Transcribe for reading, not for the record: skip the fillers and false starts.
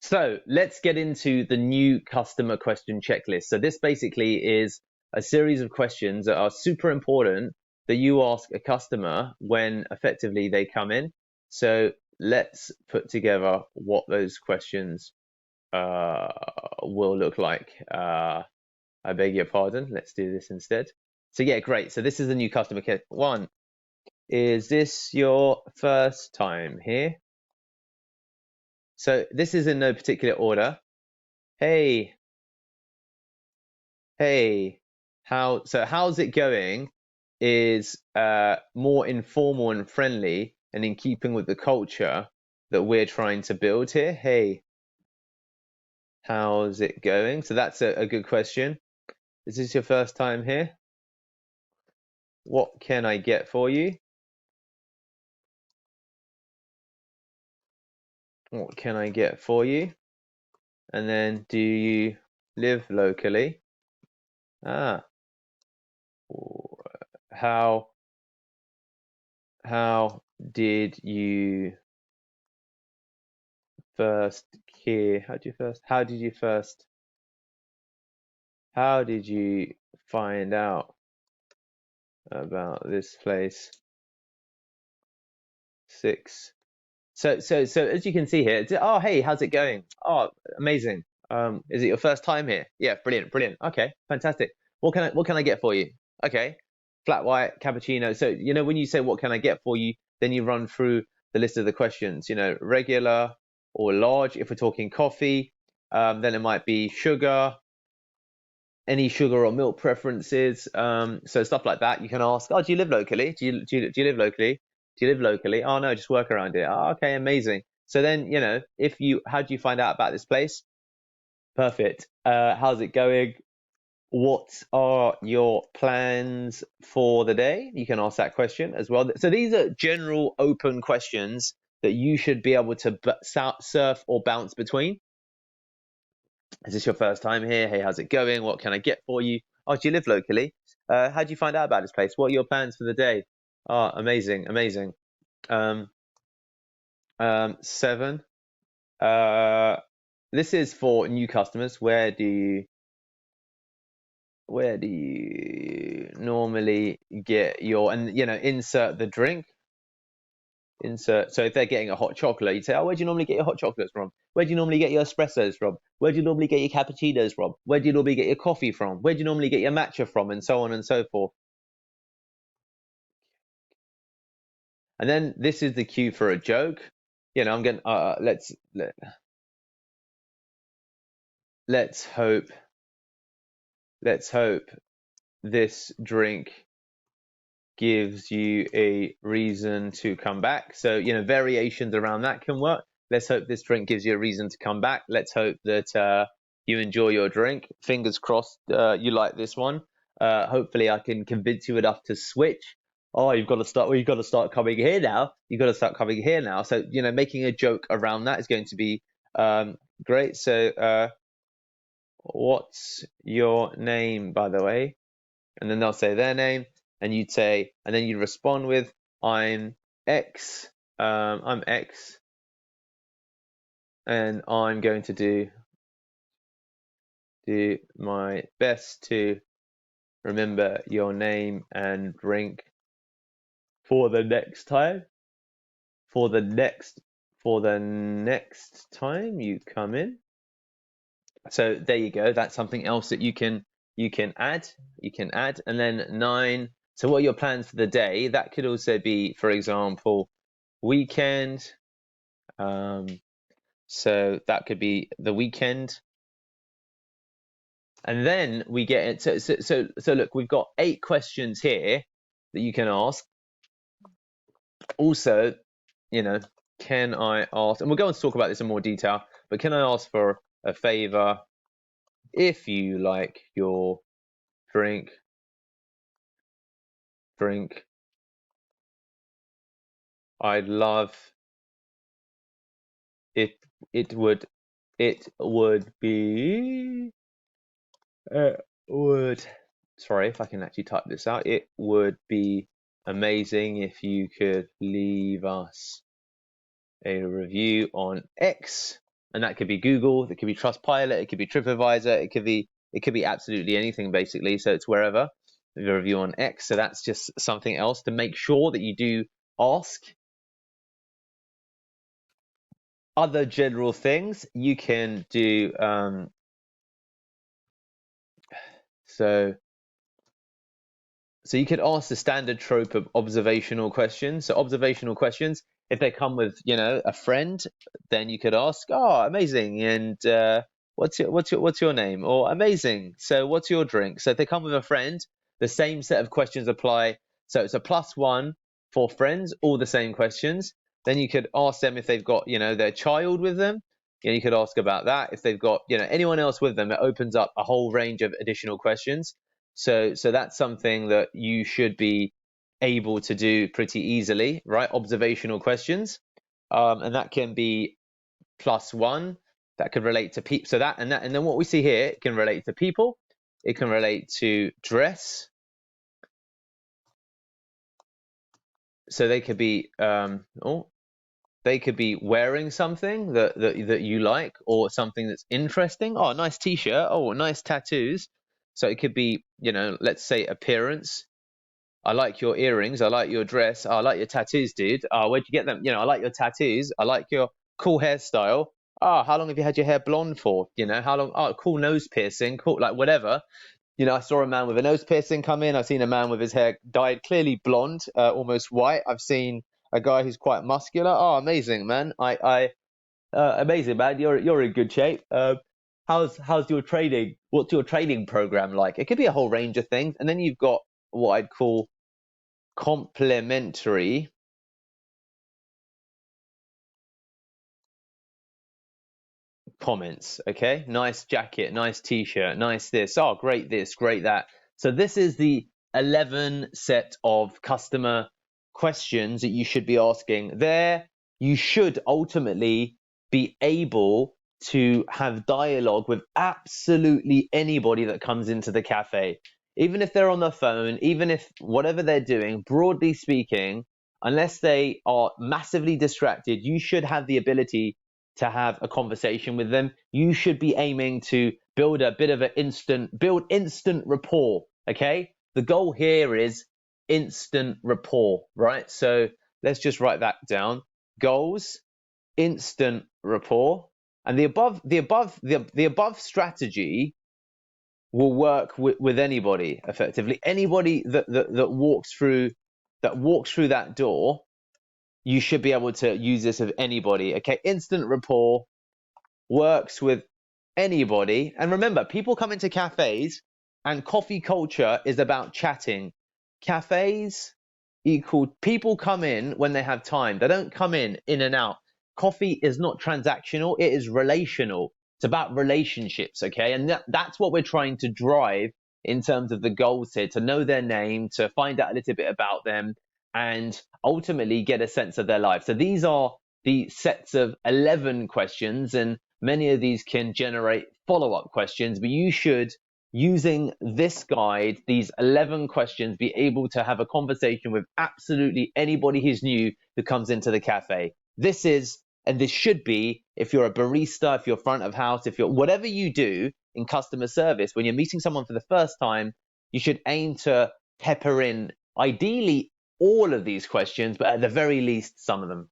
So let's get into the new customer question checklist. So this basically is a series of questions that are super important that you ask a customer when effectively they come in. So let's put together what those questions will look like. I beg your pardon. Let's do this instead. So yeah, great. So this is the new customer care. One, is this your first time here? So this is in no particular order. Hey, how's it going? Is more informal and friendly and in keeping with the culture that we're trying to build here. Hey, how's it going? So that's a good question. Is this your first time here? What can I get for you? What can I get for you? And then, do you live locally? Ah, how did you first hear? How did you find out about this place? 6. So as you can see here, oh hey, how's it going? Oh, amazing. Is it your first time here? Yeah, brilliant. Okay, fantastic. What can I get for you? Okay, flat white cappuccino. So when you say what can I get for you, then you run through the list of the questions. Regular or large. If we're talking coffee, then it might be sugar, any sugar or milk preferences. So stuff like that. You can ask, oh, do you live locally? Do you live locally? Do you live locally? Oh no, just work around here. Oh, okay, amazing. So then, how do you find out about this place? Perfect. How's it going? What are your plans for the day? You can ask that question as well. So these are general open questions that you should be able to surf or bounce between. Is this your first time here? Hey, how's it going? What can I get for you? Oh, do you live locally? How do you find out about this place? What are your plans for the day? Oh, amazing. 7. This is for new customers. Where do you normally get your, and insert the drink. So if they're getting a hot chocolate, you'd say, oh, where do you normally get your hot chocolates from? Where do you normally get your espressos from? Where do you normally get your cappuccinos from? Where do you normally get your coffee from? Where do you normally get your matcha from? And so on and so forth. And then this is the cue for a joke. I'm going let's hope this drink gives you a reason to come back. So, variations around that can work. Let's hope this drink gives you a reason to come back. Let's hope that you enjoy your drink. Fingers crossed you like this one. Hopefully I can convince you enough to switch. Oh, you've got to start coming here now. You've got to start coming here now. So, making a joke around that is going to be great. So, what's your name, by the way? And then they'll say their name, and you'd say, and then you'd respond with, I'm X, and I'm going to do my best to remember your name and drink for the next time. For the next time you come in. So there you go. That's something else that you can add. And then 9. So what are your plans for the day? That could also be, for example, weekend. So that could be the weekend. And then we get it. So look, we've got 8 questions here that you can ask. Also, can I ask, and we'll go on to talk about this in more detail, but can I ask for a favor? If you like your drink, I'd love it. It would be sorry if I can actually type this out. It would be amazing if you could leave us a review on X and that could be Google, that could be Trustpilot, it could be TripAdvisor, it could be absolutely anything basically. So it's wherever. The review on X. So that's just something else to make sure that you do ask. Other general things you can do. So you could ask the standard trope of observational questions. So observational questions, if they come with, a friend, then you could ask, "Oh, amazing!" And what's your name? Or amazing. So what's your drink? So if they come with a friend, the same set of questions apply. So it's a +1 for friends, all the same questions. Then you could ask them if they've got, their child with them. You could ask about that. If they've got, anyone else with them, it opens up a whole range of additional questions. So that's something that you should be able to do pretty easily, right? Observational questions, and that can be +1. That could relate to people. So and then what we see here, it can relate to people. It can relate to dress. So they could be they could be wearing something that you like, or something that's interesting. Oh, nice t-shirt. Oh, nice tattoos. So it could be, let's say appearance. I like your earrings. I like your dress. Oh, I like your tattoos, dude. Oh, where'd you get them? I like your tattoos. I like your cool hairstyle. Oh, how long have you had your hair blonde for? How long? Oh, cool nose piercing. Cool, like whatever. I saw a man with a nose piercing come in. I've seen a man with his hair dyed clearly blonde, almost white. I've seen a guy who's quite muscular. Oh, amazing, man. Amazing, man. You're in good shape. How's your training? What's your training program like? It could be a whole range of things. And then you've got what I'd call complementary comments. Okay, nice jacket, nice t-shirt, nice this, great that. So this is the 11 set of customer questions that you should be asking. There you should ultimately be able to have dialogue with absolutely anybody that comes into the cafe, even if they're on the phone, even if whatever they're doing, broadly speaking, unless they are massively distracted, you should have the ability to have a conversation with them. You should be aiming to build a bit of an instant rapport. Okay, the goal here is instant rapport, right? So let's just write that down. Goals, instant rapport, and the above strategy will work with anybody effectively. Anybody that walks through that door, you should be able to use this with anybody. Okay, instant rapport works with anybody. And remember, people come into cafes, and coffee culture is about chatting. Cafes equal people come in when they have time. They don't come in and out. Coffee is not transactional, it is relational. It's about relationships, okay? And that's what we're trying to drive in terms of the goals here, to know their name, to find out a little bit about them, and ultimately get a sense of their life. So these are the sets of 11 questions, and many of these can generate follow-up questions, but you should, using this guide, these 11 questions, be able to have a conversation with absolutely anybody who's new who comes into the cafe. This is, and this should be, if you're a barista, if you're front of house, if you're whatever you do in customer service, when you're meeting someone for the first time, you should aim to pepper in, ideally, all of these questions, but at the very least, some of them.